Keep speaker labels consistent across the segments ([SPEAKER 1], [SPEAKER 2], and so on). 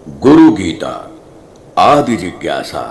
[SPEAKER 1] गुरु गीता आदि जिज्ञासा।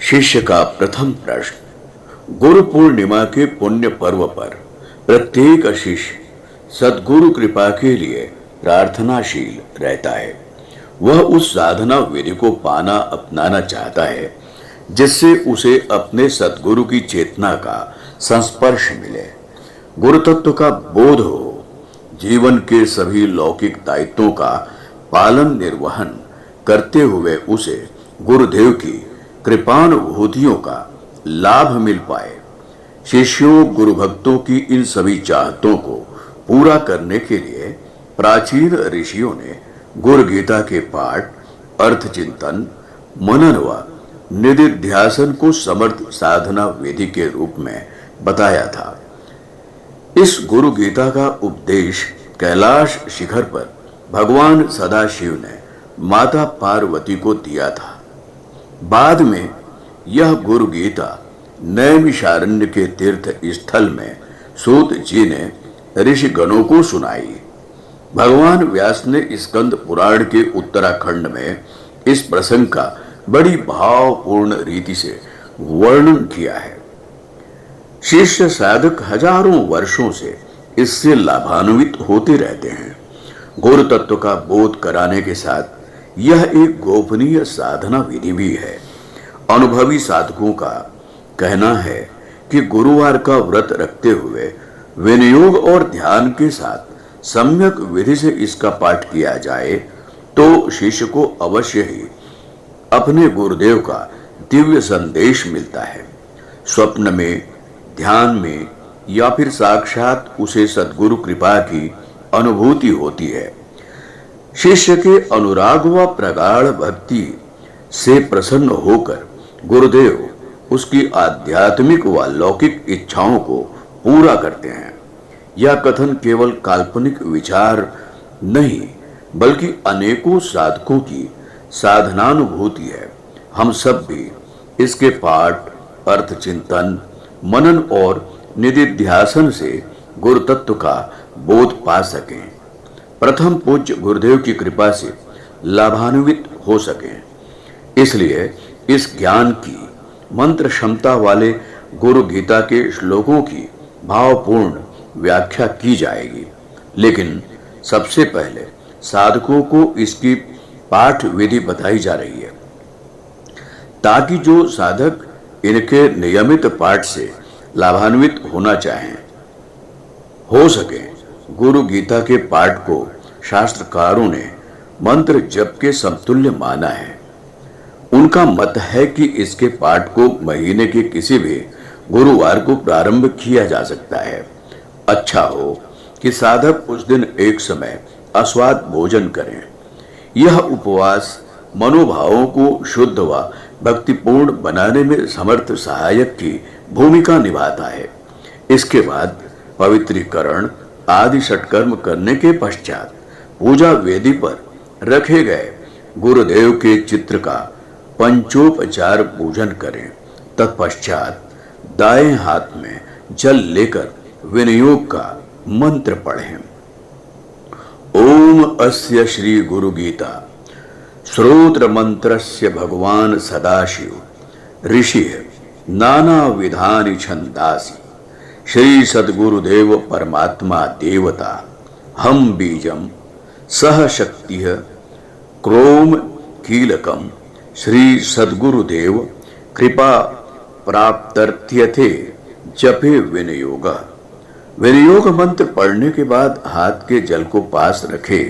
[SPEAKER 1] शिष्य का प्रथम प्रश्न। गुरु पूर्णिमा के पुण्य पर्व पर प्रत्येक शिष्य सद्गुरु कृपा के लिए प्रार्थनाशील रहता है। वह उस साधना विधि को पाना अपनाना चाहता है जिससे उसे अपने सद्गुरु की चेतना का संस्पर्श मिले, गुरु तत्व का बोध हो, जीवन के सभी लौकिक दायित्वों का पालन निर्वहन करते हुए उसे गुरुदेव की कृपानुभूतियों का लाभ मिल पाए। शिष्यों गुरु भक्तों की इन सभी चाहतों को पूरा करने के लिए प्राचीन ऋषियों ने गुरु गीता के पाठ, अर्थ चिंतन, मनन व निधिध्यासन को समर्थ साधना विधि के रूप में बताया था। इस गुरु गीता का उपदेश कैलाश शिखर पर भगवान सदाशिव ने माता पार्वती को दिया था। बाद में यह गुरु गीता नैमिषारण्य के तीर्थ स्थल में सूत जी ने ऋषि गणों को सुनाई। भगवान व्यास ने स्कंद पुराण के उत्तराखंड में इस प्रसंग का बड़ी भावपूर्ण रीति से वर्णन किया है। शिष्य साधक हजारों वर्षों से इससे लाभान्वित होते रहते हैं। गुरु तत्व का बोध कराने के साथ यह एक गोपनीय साधना विधि भी है। अनुभवी साधकों का कहना है कि गुरुवार का व्रत रखते हुए विनियोग और ध्यान के साथ सम्यक विधि से इसका पाठ किया जाए तो शिष्य को अवश्य ही अपने गुरुदेव का दिव्य संदेश मिलता है। स्वप्न में, ध्यान में या फिर साक्षात उसे सद्गुरु कृपा की अनुभूति होती है। शिष्य के अनुराग व प्रगाढ़ भक्ति से प्रसन्न होकर गुरुदेव उसकी आध्यात्मिक व लौकिक इच्छाओं को पूरा करते हैं। यह कथन केवल काल्पनिक विचार नहीं बल्कि अनेकों साधकों की साधनानुभूति है। हम सब भी इसके पाठ, अर्थ चिंतन, मनन और निधिध्यासन से गुरु तत्व का बोध पा सकें, प्रथम पूज्य गुरुदेव की कृपा से लाभान्वित हो सकें। इसलिए इस ज्ञान की मंत्र क्षमता वाले गुरु गीता के श्लोकों की भावपूर्ण व्याख्या की जाएगी। लेकिन सबसे पहले साधकों को इसकी पाठ विधि बताई जा रही है ताकि जो साधक इनके नियमित पाठ से लाभान्वित होना चाहें हो सके। गुरु गीता के पाठ को शास्त्रकारों ने मंत्र जप के समतुल्य माना है। उनका मत है कि इसके पाठ को महीने के किसी भी गुरुवार को प्रारंभ किया जा सकता है। अच्छा हो कि साधक उस दिन एक समय अस्वाद भोजन करें। यह उपवास मनोभावों को शुद्ध व भक्तिपूर्ण बनाने में समर्थ सहायक की भूमिका निभाता है। इसके बाद पवित्रीकरण आदि षटकर्म करने के पश्चात पूजा वेदी पर रखे गए गुरुदेव के चित्र का पंचोपचार पूजन करें। तत्पश्चात दाएं हाथ में जल लेकर विनियोग का मंत्र पढ़ें। ओम अस्य श्री गुरु गीता श्रोत्र मंत्रस्य भगवान सदाशिव ऋषि नाना विधानि छंदासी श्री सद्गुरुदेव परमात्मा देवता हम बीजम सह शक्ति क्रोम कीलकम श्री सद्गुरुदेव कृपा प्राप्त्यर्थे जपे विनियोग। विनियोग मंत्र पढ़ने के बाद हाथ के जल को पास रखे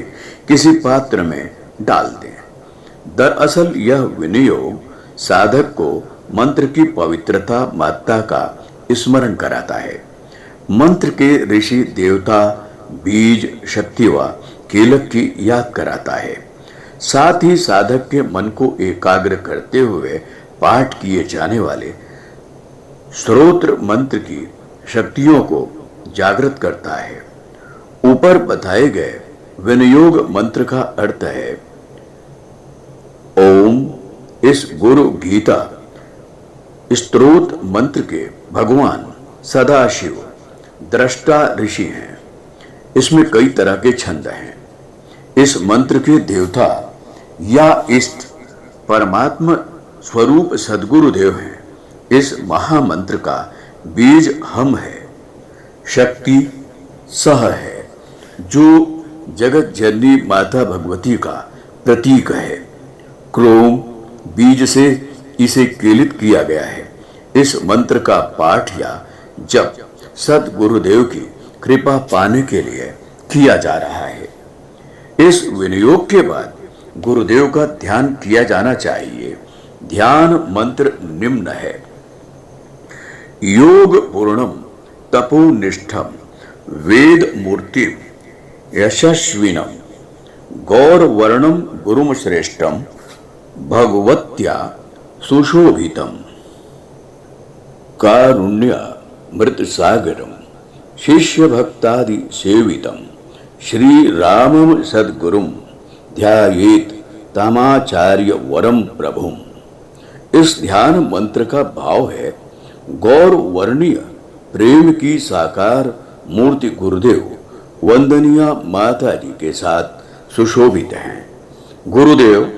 [SPEAKER 1] किसी पात्र में डाल दें। दरअसल यह विनियोग साधक को मंत्र की पवित्रता महत्ता का स्मरण कराता है। मंत्र के ऋषि देवता, बीज, शक्ति व कीलक की याद कराता है। साथ ही साधक के मन को एकाग्र करते हुए पाठ किए जाने वाले स्तोत्र मंत्र की शक्तियों को जागृत करता है। ऊपर बताए गए विनियोग मंत्र का अर्थ है ओम। इस गुरु गीता स्तोत्र मंत्र के भगवान सदाशिव दृष्टा ऋषि हैं। इसमें कई तरह के छंद हैं। इस मंत्र के देवता या इष्ट परमात्मा स्वरूप सद्गुरुदेव हैं। इस महामंत्र का बीज हम है, शक्ति सह है, जो जगत जननी माता भगवती का प्रतीक है। क्रोम बीज से इसे कीलित किया गया है। इस मंत्र का पाठ या जप सद्गुरुदेव की कृपा पाने के लिए किया जा रहा है। इस विनियोग के बाद गुरुदेव का ध्यान किया जाना चाहिए। ध्यान मंत्र निम्न है। योग पूर्णम तपोनिष्ठम वेद मूर्तिम यशस्विनम गौरवर्णम गुरुम श्रेष्ठम भगवत्या सुशोभितम कारुण्य मृत सागरम शिष्य भक्तादि सेवितम श्री रामम सद्गुरुम ध्यायेत तामाचार्य वरम प्रभुम। इस ध्यान मंत्र का भाव है, गौर वर्णीय प्रेम की साकार मूर्ति गुरुदेव वंदनीय माता जी के साथ सुशोभित हैं। गुरुदेव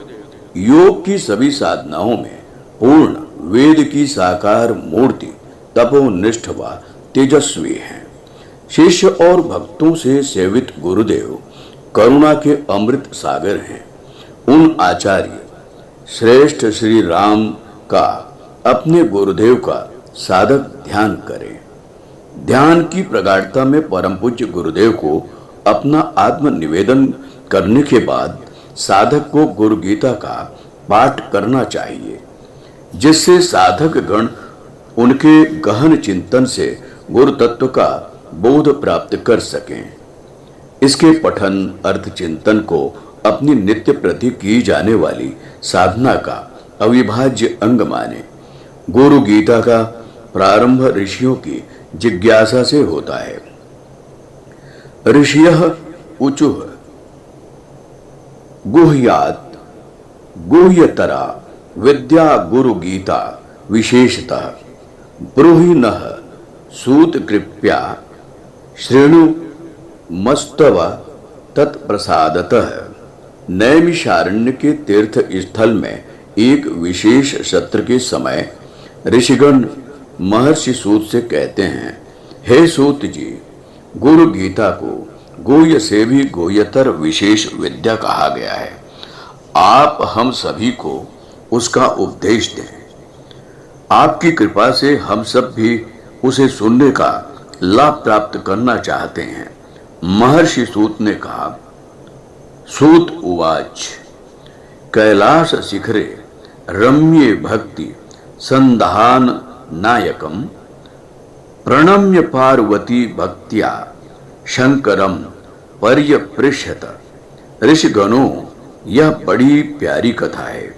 [SPEAKER 1] योग की सभी साधनाओं में पूर्ण वेद की साकार मूर्ति तपोनिष्ठ व तेजस्वी हैं। शिष्य और भक्तों से सेवित गुरुदेव करुणा के अमृत सागर हैं। उन आचार्य श्रेष्ठ श्री राम का अपने गुरुदेव का साधक ध्यान करें। ध्यान की प्रगाढ़ता में परम पूज्य गुरुदेव को अपना आत्म निवेदन करने के बाद साधक को गुरु गीता का पाठ करना चाहिए, जिससे साधक गण उनके गहन चिंतन से गुरु तत्व का बोध प्राप्त कर सकें। इसके पठन अर्थ चिंतन को अपनी नित्य प्रति की जाने वाली साधना का अविभाज्य अंग माने। गुरु गीता का प्रारंभ ऋषियों की जिज्ञासा से होता है। ऋषयः ऊचुः गुह्यात् गुह्यतरा विद्या गुरु गीता विशेषतः ब्रूहि नः सूत कृपया श्रेणु मस्तव तत्प्रसादतः। नैमिषारण्य के तीर्थ स्थल में एक विशेष सत्र के समय ऋषिगण महर्षि सूत से कहते हैं, हे सूत जी, गुरु गीता को गुह्य से भी गुह्यतर विशेष विद्या कहा गया है। आप हम सभी को उसका उपदेश दें। आपकी कृपा से हम सब भी उसे सुनने का लाभ प्राप्त करना चाहते हैं। महर्षि सूत ने कहा, सूत उवाच कैलाश शिखरे रम्ये भक्ति संधान नायकम प्रणम्य पार्वती भक्त्या शंकरम पर्यपृष्ठत। ऋषिगणों, यह बड़ी प्यारी कथा है।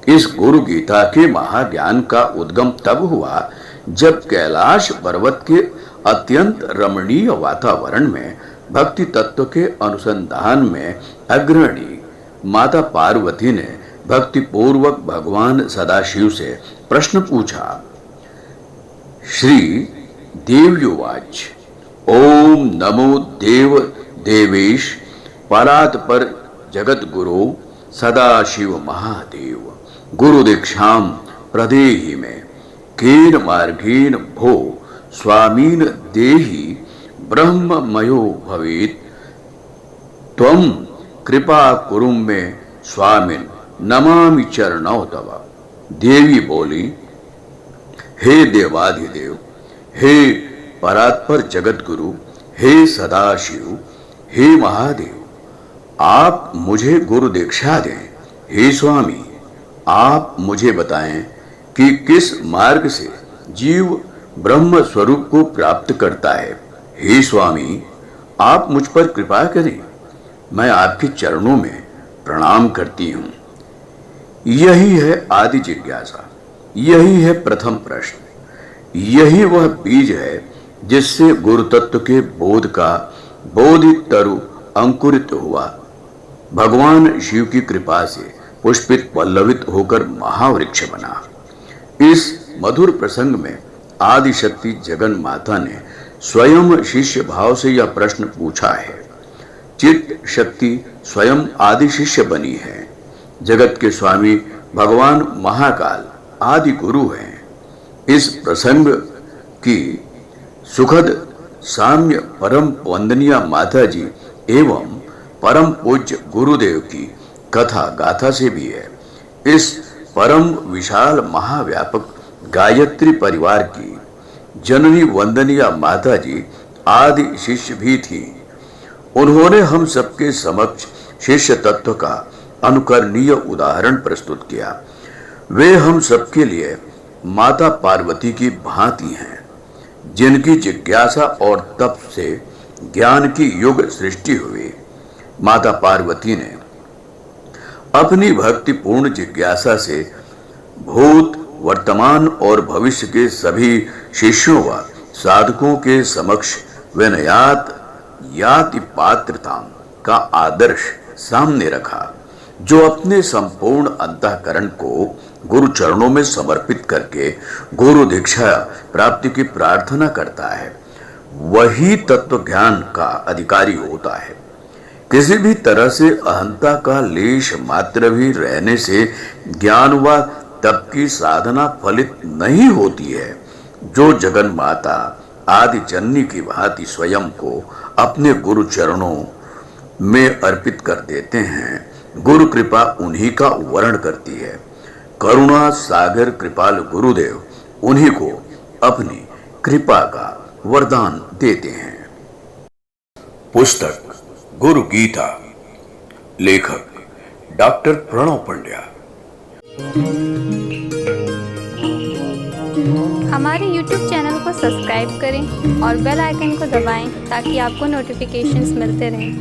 [SPEAKER 1] इस गुरु गीता के महाज्ञान का उद्गम तब हुआ जब कैलाश पर्वत के अत्यंत रमणीय वातावरण में भक्ति तत्व के अनुसंधान में अग्रणी माता पार्वती ने भक्ति पूर्वक भगवान सदाशिव से प्रश्न पूछा। श्री देव्युवाच ओम नमो देव देवेश परात पर जगत गुरु सदाशिव महादेव गुरु दीक्षाम प्रदेहि में केन मार्गेण भो स्वामीन देहि ब्रह्ममयो भवेत् त्वं कृपा कुरुम में स्वामिन नमामि चरणौ तव। देवी बोली, हे देवाधिदेव, हे परात्पर जगत गुरु, हे सदाशिव, हे महादेव, आप मुझे गुरु दीक्षा दें। हे स्वामी, आप मुझे बताएं कि किस मार्ग से जीव ब्रह्म स्वरूप को प्राप्त करता है। हे स्वामी, आप मुझ पर कृपा करें। मैं आपके चरणों में प्रणाम करती हूँ। यही है आदि जिज्ञासा, यही है प्रथम प्रश्न, यही वह बीज है जिससे गुरु तत्व के बोध का बोधित तरु अंकुरित हुआ। भगवान शिव की कृपा से पुष्पित पल्लवित होकर महावृक्ष बना। इस मधुर प्रसंग में आदि शक्ति जगन माता ने स्वयं शिष्य भाव से यह प्रश्न पूछा है। चित्त शक्ति स्वयं आदि शिष्य बनी है। जगत के स्वामी भगवान महाकाल आदि गुरु हैं। इस प्रसंग की सुखद साम्य परम वंदनीय माता जी एवं परम पूज्य गुरुदेव की कथा गाथा से भी है। इस परम विशाल महाव्यापक गायत्री परिवार की जननी वंदनीय माता जी आदि शिष्य भी थी। उन्होंने हम सबके समक्ष शिष्य तत्व का अनुकरणीय उदाहरण प्रस्तुत किया। वे हम सबके लिए माता पार्वती की भांति हैं, जिनकी जिज्ञासा और तप से ज्ञान की युग सृष्टि हुई। माता पार्वती ने अपनी भक्तिपूर्ण जिज्ञासा से भूत, वर्तमान और भविष्य के सभी शिष्यों व साधकों के समक्ष विनयात याति पात्रता का आदर्श सामने रखा, जो अपने संपूर्ण अंतःकरण को गुरु चरणों में समर्पित करके गुरु दीक्षा प्राप्ति की प्रार्थना करता है, वही तत्व ज्ञान का अधिकारी होता है। किसी भी तरह से अहंता का लेश मात्र भी रहने से ज्ञान व तप की साधना फलित नहीं होती है। जो जगन माता आदि जननी की भांति स्वयं को अपने गुरु चरणों में अर्पित कर देते हैं, गुरु कृपा उन्हीं का वर्ण करती है। करुणा सागर कृपाल गुरुदेव उन्हीं को अपनी कृपा का वरदान देते हैं। पुस्तक गुरु गीता, लेखक डॉक्टर प्रणव पंड्या।
[SPEAKER 2] हमारे YouTube चैनल को सब्सक्राइब करें और बेल आइकन को दबाएं ताकि आपको नोटिफिकेशंस मिलते रहें।